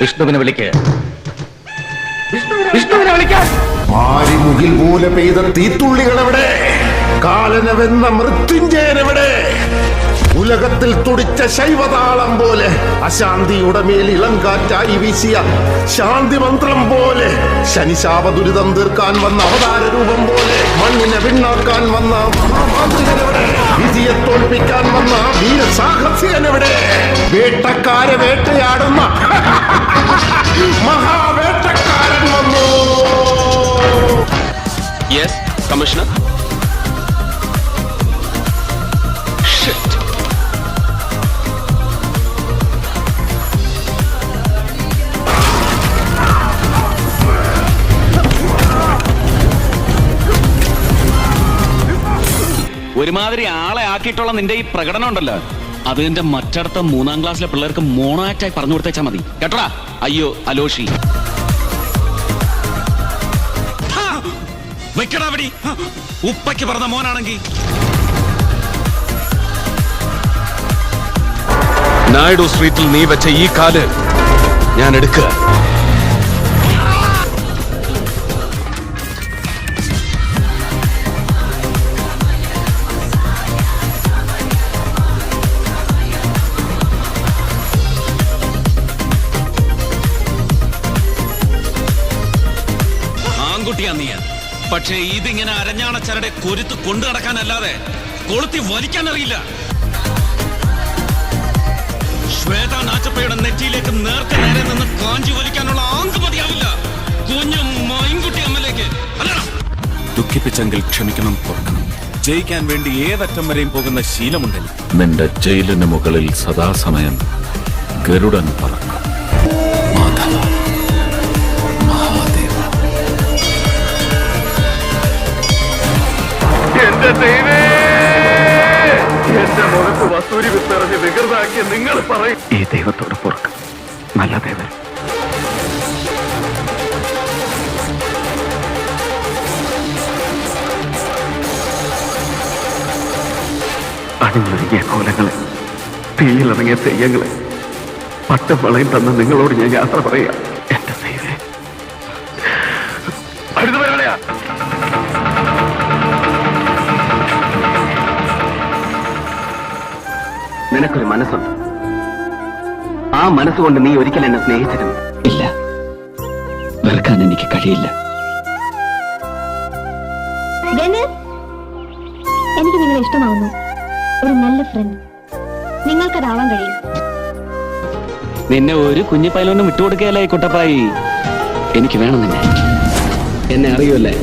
വിഷ്ണുവിനെ വിളിക്ക്. വിഷ്ണുവിനെ വിളിക്കാൻ. ആരിമുകിൽ പോലെ പെയ്ത തീത്തുള്ളികളെവിടെ? കാലനവെന്ന മൃത്യുഞ്ജയനെവിടെ? ഉലകത്തിൽ തുടിച്ച ശൈവതാളം പോലെ അശാന്തിയുടെ മേൽ ഇളങ്കാറ്റായി വീശിയ ശാന്തി മന്ത്രം പോലെ ശനിശാപ ദുരിതം തീർക്കാൻ വന്ന അവതാര രൂപം പോലെ മണ്ണിനെ പിണ്ണാക്കാൻ വന്ന മഹാമാന്ത്രികനെവിടെ? വിധിയെ തോൽപ്പിക്കാൻ വന്ന വീരസാഹസികനെവിടെ? വേട്ടക്കാരെ വേട്ടയാടുന്ന മഹാവേട്ടക്കാരൻ വന്നു. Yes commissioner. ഒരുമാതിരി ആളെ ആക്കിയിട്ടുള്ള നിന്റെ ഈ പ്രകടനം ഉണ്ടല്ലോ, അത് എന്റെ മറ്റടുത്ത 3ാം ക്ലാസ്സിലെ പിള്ളേർക്ക് മോണോ ആക്ടായി പറഞ്ഞു കൊടുത്തേച്ചാ മതി കേട്ടോടാ. അയ്യോ അലോഷി വെക്കടാവടി. ഉപ്പയ്ക്ക് പറഞ്ഞ മോനാണെങ്കിൽ നായിഡു സ്ട്രീറ്റിൽ നീ വെച്ച ഈ കാല് ഞാൻ എടുക്കുക. ആൺകുട്ടിയാ നീ, പക്ഷേ ഇതിങ്ങനെ അരഞ്ഞാണ ചരടെ കൊരുത്ത് കൊണ്ടു നടക്കാനല്ലാതെ കൊളുത്തി വലിക്കാൻ അറിയില്ല. ശ്വേത നാച്ചപ്പയുടെ നെറ്റിയിലേക്ക് നേർക്ക നേരെ നിന്ന് കാഞ്ചി വലിക്കാനുള്ള ആങ്ക് മതിയാവില്ല കുഞ്ഞു മൈൻകുട്ടി അമ്മയിലേക്ക്. ദുഃഖിപ്പിച്ചെങ്കിൽ ക്ഷമിക്കണം, പൊറുക്കണം. ജയിക്കാൻ വേണ്ടി ഏതറ്റം വരെയും പോകുന്ന ശീലമുണ്ടല്ലോ. നിന്റെ ജയിലിന് മുകളിൽ സദാസമയം ഗരുഡൻ പറക്കും. മാധവ, മഹാദേവ. എന്റെ ദൈവേ, എന്റെ മുഖത്ത് വസൂരി വിത്തെറിഞ്ഞ് വികൃതാക്കിയ നിങ്ങൾ പറയും. ഈ ദൈവത്തോട് പൊറുക്കും, നല്ല ദൈവം. അണിഞ്ഞൊരുങ്ങിയ കോലങ്ങളെ, തീയിലിറങ്ങിയ തെയ്യങ്ങളെ, പട്ടും വളയും തന്ന നിങ്ങളോട് ഞാൻ യാത്ര പറയാം. എന്റെ ദൈവേ, അടുത്തുവരവളയാ. നിനക്കൊരു മനസ്സുണ്ട്. ആ മനസ്സുകൊണ്ട് നീ ഒരിക്കൽ എന്നെ സ്നേഹിച്ചിരുന്നു. ഇല്ല, വെറുക്കാൻ എനിക്ക് കഴിയില്ല. എനിക്ക് നിങ്ങളെ ഇഷ്ടമാവുന്നു. ഒരു നല്ല ഫ്രണ്ട് നിങ്ങൾക്കതാവാൻ കഴിയും. നിന്നെ ഒരു കുഞ്ഞു പൈലോനും വിട്ടുകൊടുക്കുകയല്ലേ കുട്ടപ്പായി. എനിക്ക് വേണം നിന്നെ. എന്നെ അറിയൂല്ലേ?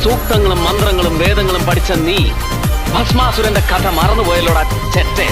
സൂക്തങ്ങളും മന്ത്രങ്ങളും വേദങ്ങളും പഠിച്ച നീ ഭസ്മാസുരന്റെ കഥ മറന്നുപോയല്ലോടാ ചെറ്റേ.